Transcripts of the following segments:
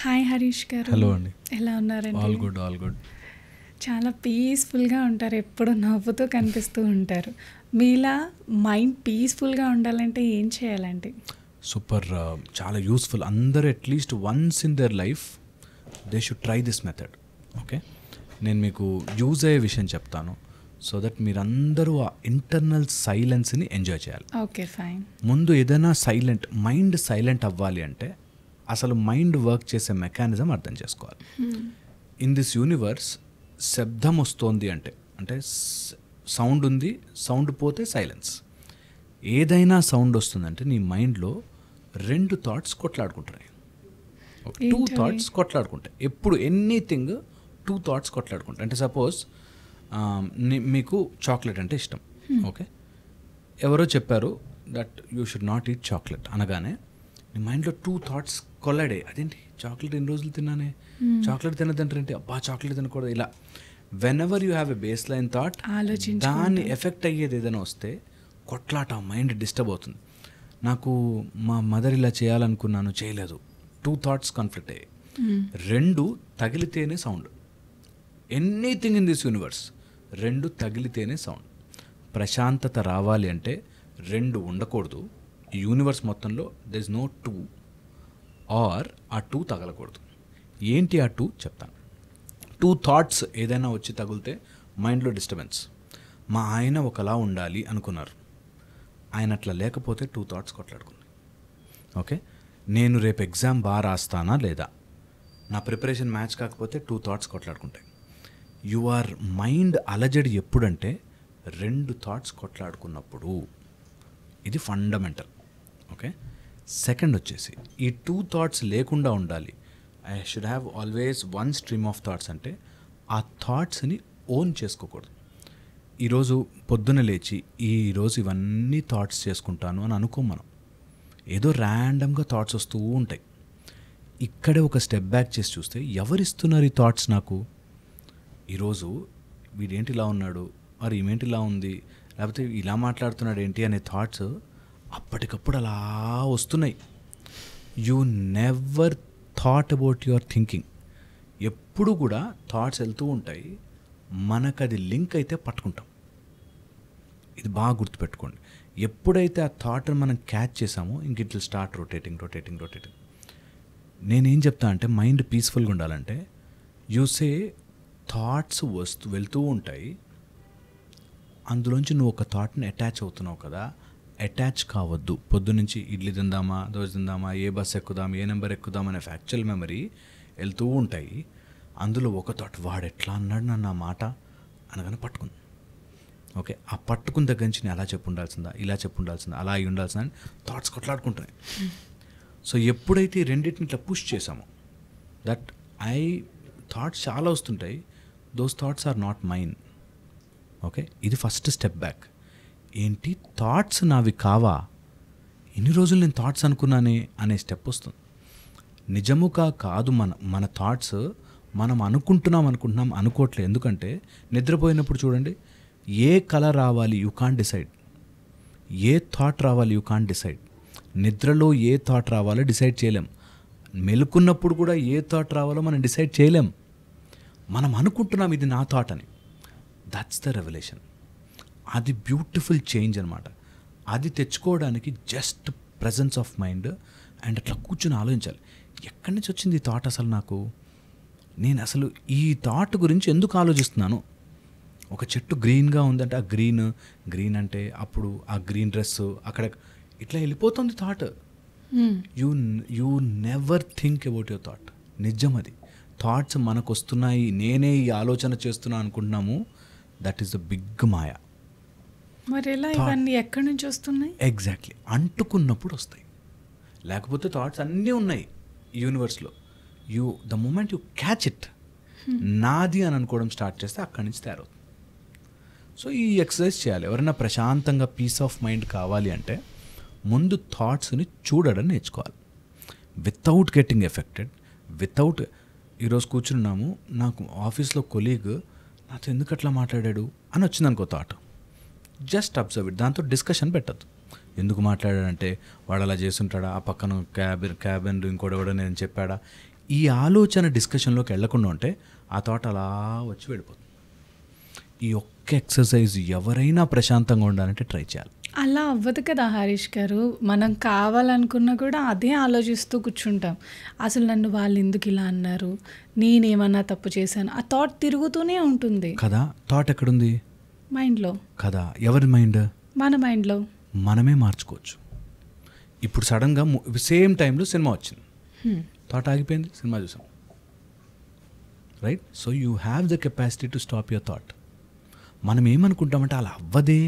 Hi Harish గారు. Hello అండి. ఎలా ఉన్నారండి? All good, all good. చాలా పీస్ఫుల్గా ఉంటారు, ఎప్పుడు నవ్వుతూ కనిపిస్తూ ఉంటారు. మీలా మైండ్ పీస్ఫుల్గా ఉండాలంటే ఏం చేయాలండి? సూపర్, చాలా యూస్ఫుల్. అందరూ at least once in their life they should try this method. Okay, నేను మీకు యూజ్ అయ్యే విషయం చెప్తాను, సో దట్ మీరందరూ ఆ ఇంటర్నల్ సైలెన్స్ని ఎంజాయ్ చేయాలి. Okay, fine. ముందు ఏదైనా మైండ్ సైలెంట్ అవ్వాలి అంటే అసలు మైండ్ వర్క్ చేసే మెకానిజం అర్థం చేసుకోవాలి. ఇన్ దిస్ యూనివర్స్ శబ్దం వస్తోంది అంటే సౌండ్ ఉంది, సౌండ్ పోతే సైలెన్స్. ఏదైనా సౌండ్ వస్తుందంటే నీ మైండ్లో రెండు థాట్స్ కొట్లాడుకుంటాయి, టూ థాట్స్ కొట్లాడుకుంటాయి. ఎప్పుడు ఎనీథింగ్ టూ థాట్స్ కొట్లాడుకుంటాయి. అంటే సపోజ్ మీకు చాక్లెట్ అంటే ఇష్టం, ఓకే, ఎవరో చెప్పారు that you should not eat chocolate అనగానే నీ మైండ్లో టూ థాట్స్ కొల్లాడే. అదేంటి చాక్లెట్ ఎన్ని రోజులు తిన్నానే, చాక్లెట్ తినదంటారేంటి, అబ్బా చాక్లెట్ తినకూడదు. ఇలా when ever you have a base line thought, దాన్ని ఎఫెక్ట్ అయ్యేది ఏదైనా వస్తే కొట్లాట, మైండ్ డిస్టర్బ్ అవుతుంది. నాకు మా మదర్ ఇలా చేయాలనుకున్నాను, చేయలేదు, టూ థాట్స్ కాన్ఫ్లిక్ట్ అయ్యాయి. రెండు తగిలితేనే sound. Anything in this universe రెండు తగిలితేనే సౌండ్. ప్రశాంతత రావాలి అంటే రెండు ఉండకూడదు. ఈ యూనివర్స్ మొత్తంలో there is no two, or ఆ టూ తగలకూడదు. ఏంటి ఆ టూ చెప్తాను. టూ థాట్స్ ఏదైనా వచ్చి తగిలితే మైండ్లో డిస్టర్బెన్స్. మా ఆయన ఒకలా ఉండాలి అనుకున్నారు, ఆయన అట్లా లేకపోతే టూ థాట్స్ కొట్లాడుకున్నాయి. ఓకే, నేను రేపు ఎగ్జామ్ బాగా రాస్తానా లేదా, నా ప్రిపరేషన్ మ్యాచ్ కాకపోతే టూ థాట్స్ కొట్లాడుకుంటాయి. యువర్ మైండ్ అలజడి ఎప్పుడంటే రెండు థాట్స్ కొట్లాడుకున్నప్పుడు. ఇది ఫండమెంటల్. ఓకే, సెకండ్ వచ్చేసి ఈ టూ థాట్స్ లేకుండా ఉండాలి. I should have always one stream of thoughts. అంటే ఆ థాట్స్ని ఓన్ చేసుకోకూడదు. ఈరోజు పొద్దున లేచి ఈరోజు ఇవన్నీ థాట్స్ చేసుకుంటాను అని అనుకోం మనం. ఏదో ర్యాండమ్గా థాట్స్ వస్తూ ఉంటాయి. ఇక్కడే ఒక స్టెప్ బ్యాక్ చేసి చూస్తే ఎవరిస్తున్నారు ఈ థాట్స్ నాకు? ఈరోజు వీడేంటి ఇలా ఉన్నాడు, మరి ఈమెంటి ఇలా ఉంది, లేకపోతే ఇలా మాట్లాడుతున్నాడు ఏంటి అనే థాట్స్ అప్పటికప్పుడు అలా వస్తున్నాయి. You never thought about your thinking. ఎప్పుడు కూడా థాట్స్ వెళ్తూ ఉంటాయి, మనకు అది లింక్ అయితే పట్టుకుంటాం. ఇది బాగా గుర్తుపెట్టుకోండి. ఎప్పుడైతే ఆ థాట్ని మనం క్యాచ్ చేసామో ఇంక ఇట్ విల్ స్టార్ట్ రొటేటింగ్. నేనేం చెప్తా అంటే మైండ్ పీస్ఫుల్గా ఉండాలంటే సే థాట్స్ వెళ్తూ ఉంటాయి, అందులోంచి నువ్వు ఒక థాట్ని అటాచ్ అవుతున్నావు కదా, అటాచ్ కావద్దు. పొద్దునుంచి ఇడ్లీ తిందామా, దోశ తిందామా, ఏ బస్ ఎక్కుదాం, ఏ నెంబర్ ఎక్కుదాం అనే ఫ్యాక్చువల్ మెమరీ వెళ్తూ ఉంటాయి. అందులో ఒక థాట్, వాడు ఎట్లా అన్నాడు నన్ను ఆ మాట అనగానే పట్టుకుంది. ఓకే, ఆ పట్టుకున్న దగ్గర నుంచి నేను అలా చెప్పుండాల్సిందా, ఇలా చెప్పుండాల్సిందా, అలా అయి ఉండాల్సిందా అని థాట్స్ కొట్లాడుకుంటున్నాయి. సో ఎప్పుడైతే ఈ రెండింటిని ఇట్లా పుష్ చేసామో దట్ థాట్స్ చాలా వస్తుంటాయి, those thoughts are not mine. Okay, ఇది ఫస్ట్ స్టెప్ బ్యాక్. ఏంటి థాట్స్ నావి కావా, ఇన్ని రోజులు నేను థాట్స్ అనుకున్నానే అనే స్టెప్ వస్తుంది. నిజముగా కాదు, మన థాట్స్ మనం అనుకుంటున్నాం అనుకోవట్లేదు. ఎందుకంటే నిద్రపోయినప్పుడు చూడండి, ఏ కలర్ రావాలి you can't decide, a thought రావాలి యూ కాంట్ డిసైడ్. నిద్రలో ఏ థాట్ రావాలో డిసైడ్ చేయలేం. మెలుకున్నప్పుడు కూడా ఏ థాట్ రావాలో మనం డిసైడ్ చేయలేం. మనం అనుకుంటున్నాం ఇది నా థాట్ అని. That's the revolution. అది బ్యూటిఫుల్ చేంజ్ అనమాట. అది తెచ్చుకోవడానికి just presence of mind and అట్లా కూర్చొని ఆలోచించాలి, ఎక్కడి నుంచి వచ్చింది ఈ థాట్ అసలు నాకు, నేను అసలు ఈ థాట్ గురించి ఎందుకు ఆలోచిస్తున్నాను. ఒక చెట్టు గ్రీన్గా ఉందంటే ఆ గ్రీన్ అంటే అప్పుడు ఆ గ్రీన్ డ్రెస్ అక్కడ ఇట్లా వెళ్ళిపోతుంది thought. You never think about your thought. నిజం అది. థాట్స్ మనకు వస్తున్నాయి, నేనే ఈ ఆలోచన చేస్తున్నాను అనుకుంటున్నాము, దట్ ఈస్ ద బిగ్ మాయా. మరి ఎలా ఇవన్నీ ఎక్కడి నుంచి వస్తున్నాయి? ఎగ్జాక్ట్లీ, అంటుకున్నప్పుడు వస్తాయి. లేకపోతే థాట్స్ అన్నీ ఉన్నాయి ఈ యూనివర్స్లో. The moment you catch it, నాది అని అనుకోవడం స్టార్ట్ చేస్తే అక్కడి నుంచి తయారవుతుంది. సో ఈ ఎక్సర్సైజ్ చేయాలి. ఎవరైనా ప్రశాంతంగా పీస్ ఆఫ్ మైండ్ కావాలి అంటే ముందు థాట్స్ని చూడడం నేర్చుకోవాలి, వితౌట్ గెట్టింగ్ ఎఫెక్టెడ్. ఈరోజు కూర్చున్నాము, నాకు ఆఫీస్లో కొలీగ్ నాతో ఎందుకు అట్లా మాట్లాడాడు అని వచ్చింది అనుకో థాట్, జస్ట్ అబ్జర్వ్ ఇట్. దాంతో డిస్కషన్ పెట్టద్దు. ఎందుకు మాట్లాడాడంటే వాడు అలా చేస్తుంటాడా, ఆ పక్కన క్యాబిన్ ఇంకోటి కూడా నేను చెప్పాడా, ఈ ఆలోచన డిస్కషన్లోకి వెళ్లకుండా ఉంటే ఆ థాట్ అలా వచ్చి వెళ్ళిపోతుంది. ఈ ఒక్క ఎక్సర్సైజ్ ఎవరైనా ప్రశాంతంగా ఉండాలంటే ట్రై చేయాలి. అలా అవ్వదు కదా హరీష్ గారు. మనం కావాలనుకున్నా కూడా అదే ఆలోచిస్తూ కూర్చుంటాం. అసలు నన్ను వాళ్ళు ఎందుకు ఇలా అన్నారు, నేనేమన్నా తప్పు చేశాను, ఆ థాట్ తిరుగుతూనే ఉంటుంది కదా. థాట్ ఎక్కడుంది? మైండ్లో కదా. ఎవరి మైండ్? మన మైండ్లో. మనమే మార్చుకోవచ్చు. ఇప్పుడు సడన్గా సేమ్ టైంలో సినిమా వచ్చింది, థాట్ ఆగిపోయింది, సినిమా చూసాం, right? So you have the capacity to stop your thought. మనం ఏమనుకుంటామంటే అలా అవ్వదే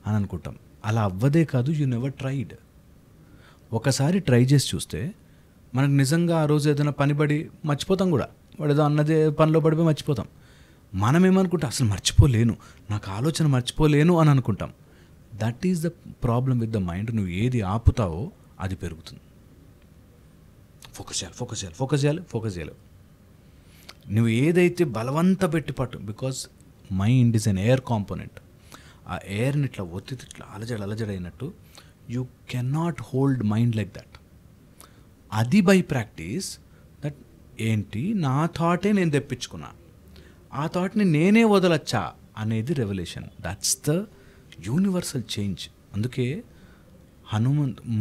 అని అనుకుంటాం. అలా అవ్వదే కాదు, యూ నెవర్ ట్రైడ్. ఒకసారి ట్రై చేసి చూస్తే మనకు నిజంగా ఆ రోజు ఏదైనా పని పడి మర్చిపోతాం కూడా. వాడు ఏదో అన్నదే పనిలో పడిపోయి మర్చిపోతాం. మనం ఏమనుకుంటాం, అసలు మర్చిపోలేను, నాకు ఆలోచన మర్చిపోలేను అని అనుకుంటాం. That is the problem with the mind. నువ్వు ఏది ఆపుతావో అది పెరుగుతుంది. ఫోకస్ చేయాలి, ఫోకస్ చేయాలి, ఫోకస్ చేయాలి, ఫోకస్ చేయాలి. నువ్వు ఏదైతే బలవంత పెట్టి పట్టు, because mind is an air component. ఆ ఎయిర్ని ఇట్లా ఒత్తితే ఇట్లా అలజడైనట్టు you cannot hold mind like that. అది బై ప్రాక్టీస్ దట్ ఏంటి నా థాటే నేను తెప్పించుకున్నా, ఆ థాట్ని నేనే వదలచ్చా అనేది revolution. That's the universal change. అందుకే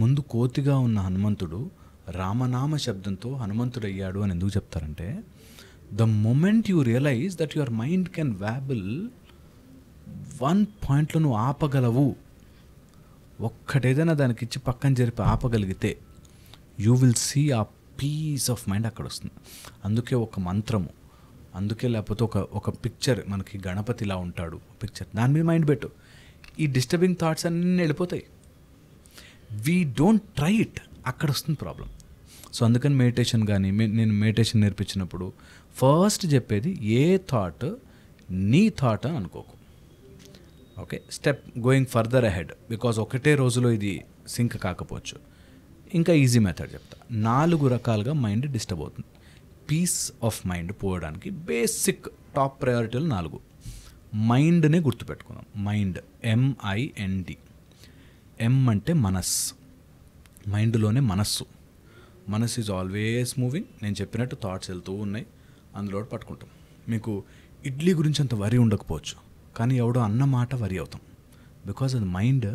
ముందు కోతిగా ఉన్న హనుమంతుడు రామనామ శబ్దంతో హనుమంతుడు అయ్యాడు అని ఎందుకు చెప్తారంటే, the moment you realize that your mind can wobble, one పాయింట్లో నువ్వు ఆపగలవు, ఒక్కటేదైనా దానికి ఇచ్చి పక్కన జరిపి ఆపగలిగితే యూ విల్ సీ ఆ పీస్ ఆఫ్ మైండ్ అక్కడ వస్తుంది. అందుకే ఒక మంత్రము, అందుకే లేకపోతే ఒక పిక్చర్, మనకి గణపతి ఇలా ఉంటాడు పిక్చర్, దాని మీద మైండ్ పెట్టు, ఈ డిస్టర్బింగ్ థాట్స్ అన్నీ వెళ్ళిపోతాయి. వీ డోంట్ ట్రై ఇట్, అక్కడ వస్తుంది ప్రాబ్లం. సో అందుకని మెడిటేషన్ కానీ, నేను మెడిటేషన్ నేర్పించినప్పుడు ఫస్ట్ చెప్పేది ఏ థాట్ నీ థాట్ అని అనుకోకు. Okay, step going further ahead, because ఒకటే రోజులో ఇది సింక్ కాకపోవచ్చు. ఇంకా ఈజీ మెథడ్ చెప్తా. 4 రకాలుగా మైండ్ డిస్టర్బ్ అవుతుంది. పీస్ ఆఫ్ మైండ్ పోవడానికి బేసిక్ టాప్ ప్రయారిటీలు 4. మైండ్నే గుర్తుపెట్టుకున్నాం. Mind, MIND. M అంటే మనస్సు, మైండ్లోనే మనస్సు. మనస్సు ఈజ్ ఆల్వేస్ మూవింగ్. నేను చెప్పినట్టు థాట్స్ వెళ్తూ ఉన్నాయి, అందులో పట్టుకుంటాం. మీకు ఇడ్లీ గురించి అంత వరి ఉండకపోవచ్చు, కానీ ఎవడో అన్న మాట వరి అవుతాం. బికాజ్ అది మైండ్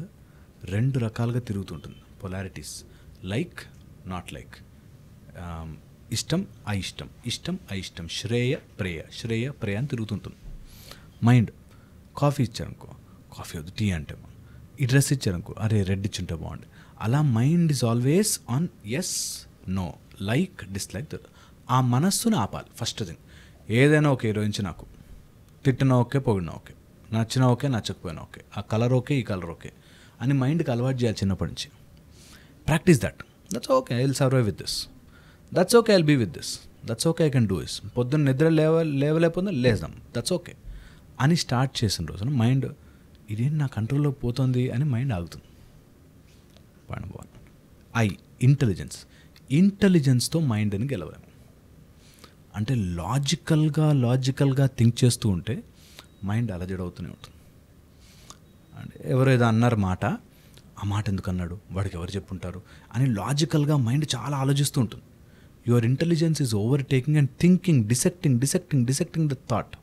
2 రకాలుగా తిరుగుతుంటుంది, పొలారిటీస్, లైక్ నాట్ లైక్, ఇష్టం అయిష్టం, ఇష్టం అయిష్టం, శ్రేయ ప్రేయ, శ్రేయ ప్రేయ అని తిరుగుతుంటుంది మైండ్. కాఫీ ఇచ్చారనుకో, కాఫీ వద్దు, టీ అంటే ఈ డ్రెస్ ఇచ్చారనుకో, అరే రెడ్ ఇచ్చుంటే బాగుంది. అలా mind is always on yes, no, like, dislike. ఆ మనస్సును ఆపాలి ఫస్ట్ థింగ్. ఏదైనా ఓకే, ఈరోజు నాకు తిట్టినా ఓకే, పొగిడినా ఓకే, నచ్చినా ఓకే, నచ్చకపోయినా ఓకే, ఆ కలర్ ఓకే, ఈ కలర్ ఓకే అని మైండ్కి అలవాటు చేయాలి చిన్నప్పటి నుంచి. Practice that. That's okay, I will survive with this, that's okay, I will be with this, that's okay, I can do this. పొద్దున్న నిద్ర లేవలేకపోతే లేదాం, దట్స్ ఓకే అని స్టార్ట్ చేసిన రోజున మైండ్ ఇదేం నా కంట్రోల్లో పోతుంది అని మైండ్ ఆగుతుంది. ఇంటెలిజెన్స్. ఇంటెలిజెన్స్తో మైండ్ని గెలవలేము. అంటే లాజికల్గా థింక్ చేస్తూ ఉంటే మైండ్ అలజడవుతూనే ఉంటుంది. అంటే ఎవరేదో అన్నారు మాట, ఆ మాట ఎందుకు అన్నాడు, వాడికి ఎవరు చెప్పుంటారు అని లాజికల్గా మైండ్ చాలా ఆలోచిస్తూ ఉంటుంది. Your intelligence is over taking and thinking, dissecting the thought.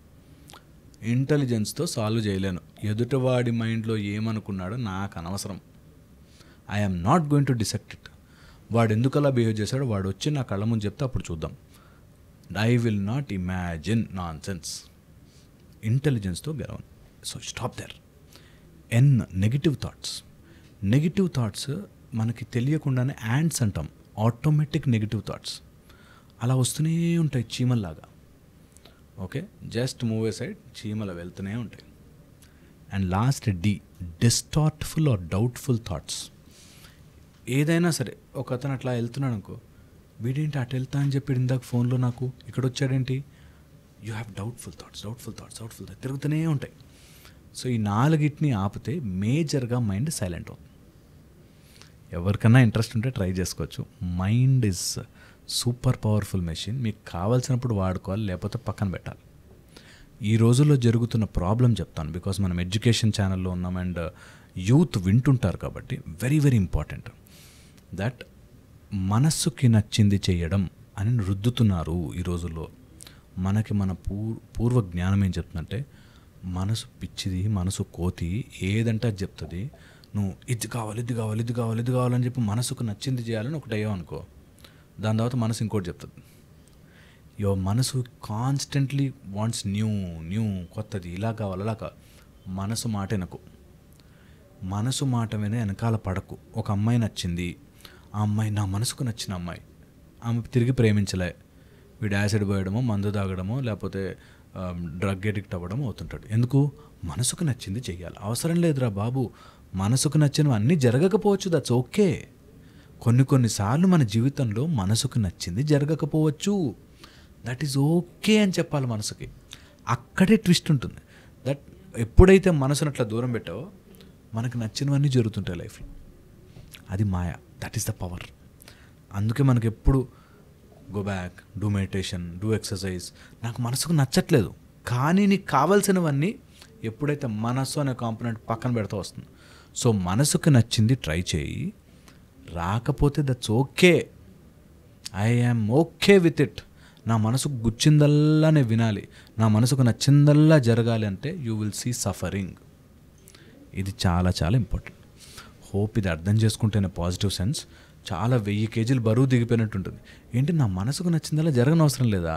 ఇంటెలిజెన్స్తో సాల్వ్ చేయలేను. ఎదుటివాడి మైండ్లో ఏమనుకున్నాడో నాకు అనవసరం. I am not going to dissect it. వాడు ఎందుకు అలా బిహేవ్ చేశాడో వాడు వచ్చి నా కళ్ళ ముందు చెప్తే అప్పుడు చూద్దాం. I will not imagine nonsense. ఇంటెలిజెన్స్తో గెలవను. So stop there. Negative thoughts. Negative thoughts మనకి తెలియకుండానే యాంట్స్ అంటాం, ఆటోమేటిక్ నెగిటివ్ థాట్స్ అలా వస్తూనే ఉంటాయి చీమల్లాగా. Okay, just move aside, చీమలు వెళ్తూనే ఉంటాయి. And last distrustful or doubtful thoughts. ఏదైనా సరే, ఒక అతను అట్లా వెళ్తున్నాడు అనుకో, వీడేంటి అటు వెళ్తా అని చెప్పి ఇందాక ఫోన్లో నాకు ఇక్కడ వచ్చాడేంటి, యూ హ్యావ్ డౌట్ఫుల్ థాట్స్ తిరుగుతూనే ఉంటాయి. సో ఈ 4 ఆపితే మేజర్గా మైండ్ సైలెంట్ అవుతుంది. ఎవరికన్నా ఇంట్రెస్ట్ ఉంటే ట్రై చేసుకోవచ్చు. Mind is super powerful machine. మీకు కావాల్సినప్పుడు వాడుకోవాలి, లేకపోతే పక్కన పెట్టాలి. ఈ రోజుల్లో జరుగుతున్న ప్రాబ్లం చెప్తాను, బికాజ్ మనం ఎడ్యుకేషన్ ఛానల్లో ఉన్నాం అండ్ యూత్ వింటుంటారు కాబట్టి వెరీ వెరీ ఇంపార్టెంట్ దట్ మనస్సుకి నచ్చింది చేయడం అని రుద్దుతున్నారు ఈ రోజుల్లో. మనకి మన పూర్వ జ్ఞానం ఏం చెప్తుందంటే, మనసు పిచ్చిది, మనసు కోతి, ఏదంటే అది చెప్తుంది. నువ్వు ఇది కావాలి, ఇది కావాలి, ఇది కావాలి, ఇది కావాలని చెప్పి మనసుకు నచ్చింది చేయాలని ఒకటి అయ్యావు అనుకో, దాని తర్వాత మనసు ఇంకోటి చెప్తుంది. మనసు కాన్స్టెంట్లీ వాంట్స్ న్యూ కొత్తది, ఇలా కావాలి, అలా కావాలి. మనసు మాట వినకు. మనసు మాట వెనకాల పడకు. ఒక అమ్మాయి నచ్చింది, ఆ అమ్మాయి నా మనసుకు నచ్చిన అమ్మాయి, ఆమె తిరిగి ప్రేమించలే, వీడు యాసిడ్ పోయడమో, మందు తాగడమో, లేకపోతే డ్రగ్ ఎడిక్ట్ అవ్వడమో అవుతుంటాడు. ఎందుకు? మనసుకు నచ్చింది చెయ్యాలి. అవసరం లేదురా బాబు, మనసుకు నచ్చినవి అన్నీ జరగకపోవచ్చు, దట్స్ ఓకే. కొన్నిసార్లు మన జీవితంలో మనసుకు నచ్చింది జరగకపోవచ్చు, దట్ ఈజ్ ఓకే అని చెప్పాలి మనసుకి. అక్కడే ట్విస్ట్ ఉంటుంది. దట్ ఎప్పుడైతే మనసును అట్లా దూరం పెట్టావో మనకు నచ్చినవన్నీ జరుగుతుంటాయి లైఫ్లో. అది మాయ. That is the power. అందుకే మనకి ఎప్పుడు go back, do meditation, do exercise. నాకు మనసుకు నచ్చట్లేదు, కానీ నీకు కావాల్సినవన్నీ ఎప్పుడైతే మనసు అనే కాంపోనెంట్ పక్కన పెడతా వస్తుంది. సో మనసుకు నచ్చింది ట్రై చేయి, రాకపోతే that's okay. I am okay with it. నా మనసుకు గుచ్చిందల్లా నేను వినాలి, నా మనసుకు నచ్చిందల్లా జరగాలి అంటే యూ విల్ సీ సఫరింగ్. ఇది చాలా చాలా ఇంపార్టెంట్. హోప్ ఇది అర్థం చేసుకుంటేనే పాజిటివ్ సెన్స్. చాలా 1000 kgs బరువు దిగిపోయినట్టు ఉంటుంది. ఏంటి, నా మనసుకు నచ్చిందల్లా జరగనవసరం లేదా?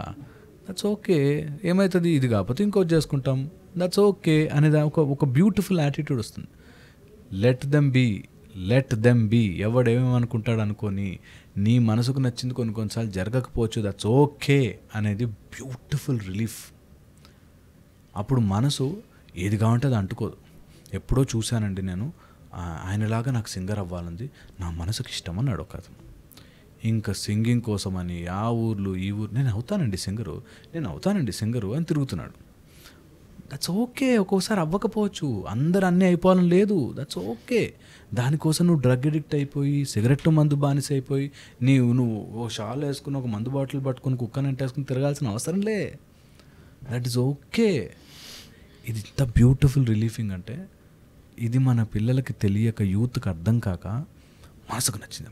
That's okay. ఏమవుతుంది, ఇది కాకపోతే ఇంకోటి చేసుకుంటాం, దట్స్ ఓకే అనేది ఒక బ్యూటిఫుల్ యాటిట్యూడ్ వస్తుంది. Let them be. ఎవడేమేమనుకుంటాడు అనుకొని నీ మనసుకు నచ్చింది కొన్నిసార్లు జరగకపోవచ్చు, దట్స్ ఓకే అనేది బ్యూటిఫుల్ రిలీఫ్. అప్పుడు మనసు ఏది కావాలంటే అది అంటుకోదు. ఎప్పుడో చూశానండి నేను, ఆయనలాగా నాకు సింగర్ అవ్వాలంది, నా మనసుకి ఇష్టం అన్నాడు ఒక అతను. ఇంకా సింగింగ్ కోసమని ఆ ఊర్లు ఈ ఊరు, నేను అవుతానండి సింగరు అని తిరుగుతున్నాడు. That's okay. ఒక్కోసారి అవ్వకపోవచ్చు, అందరు అన్నీ అయిపోవాలని లేదు, దట్స్ ఓకే. దానికోసం నువ్వు డ్రగ్ ఎడిక్ట్ అయిపోయి, సిగరెట్ మందు బానిస అయిపోయి, నువ్వు ఓ షాల్ వేసుకుని ఒక మందు బాటిల్ పట్టుకుని కుక్కని ఎంటేసుకుని తిరగాల్సిన అవసరం లే. That is okay. ఇది ఇంత బ్యూటిఫుల్ రిలీఫింగ్ అంటే, ఇది మన పిల్లలకి తెలియక, యూత్కి అర్థం కాక, మనసుకు నచ్చింది,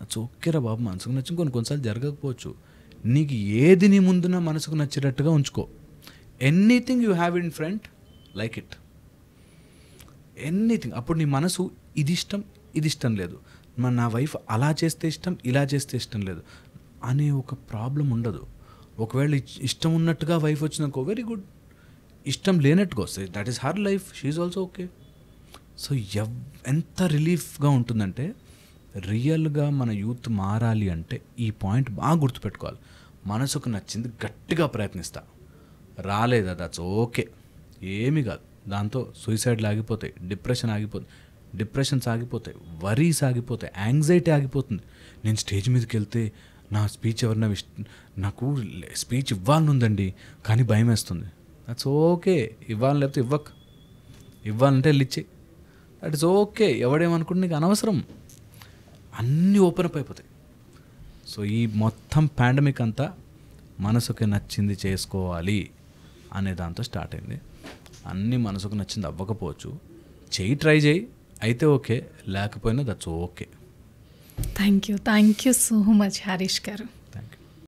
దట్స్ ఓకేరా బాబు, మనసుకు నచ్చింది కొన్నిసార్లు జరగకపోవచ్చు. నీకు ఏది నీ ముందున మనసుకు నచ్చేటట్టుగా ఉంచుకో. Anything you have in front, like it, anything. అప్పుడు నీ మనసు ఇది ఇష్టం లేదు, నా వైఫ్ అలా చేస్తే ఇష్టం, ఇలా చేస్తే ఇష్టం లేదు అనే ఒక ప్రాబ్లం ఉండదు. ఒకవేళ ఇష్టం ఉన్నట్టుగా వైఫ్ వచ్చిందనుకో, వెరీ గుడ్. ఇష్టం లేనట్టుగా వస్తే that is her life, she is also okay. So ఎంత రిలీఫ్గా ఉంటుందంటే, రియల్గా మన యూత్ మారాలి అంటే ఈ పాయింట్ బాగా గుర్తుపెట్టుకోవాలి. మనసుకు నచ్చింది గట్టిగా ప్రయత్నిస్తా, రాలేదా దట్స్ ఓకే, ఏమీ కాదు. దాంతో సూసైడ్లు ఆగిపోతాయి, డిప్రెషన్స్ ఆగిపోతాయి, వరీస్ ఆగిపోతాయి, యాంగ్జైటీ ఆగిపోతుంది. నేను స్టేజ్ మీదకి వెళ్తే నా స్పీచ్ నాకు స్పీచ్ ఇవ్వాలని ఉందండి, కానీ భయం వేస్తుంది, దట్స్ ఓకే. ఇవ్వాలని లేకపోతే ఇవ్వాలంటే వెళ్ళి ఇచ్చి, దట్ ఇస్ ఓకే. ఎవడేమనుకుంటే నీకు అనవసరం, అన్నీ ఓపెన్ అప్ అయిపోతాయి. సో ఈ మొత్తం పాండమిక్ అంతా మనసుకి నచ్చింది చేసుకోవాలి అనే దాంతో స్టార్ట్ అయింది. అన్నీ మనసుకు నచ్చింది అవ్వకపోవచ్చు, ట్రై చేయి, అయితే ఓకే, లేకపోయినా that's okay. Thank you so much Harish గారు.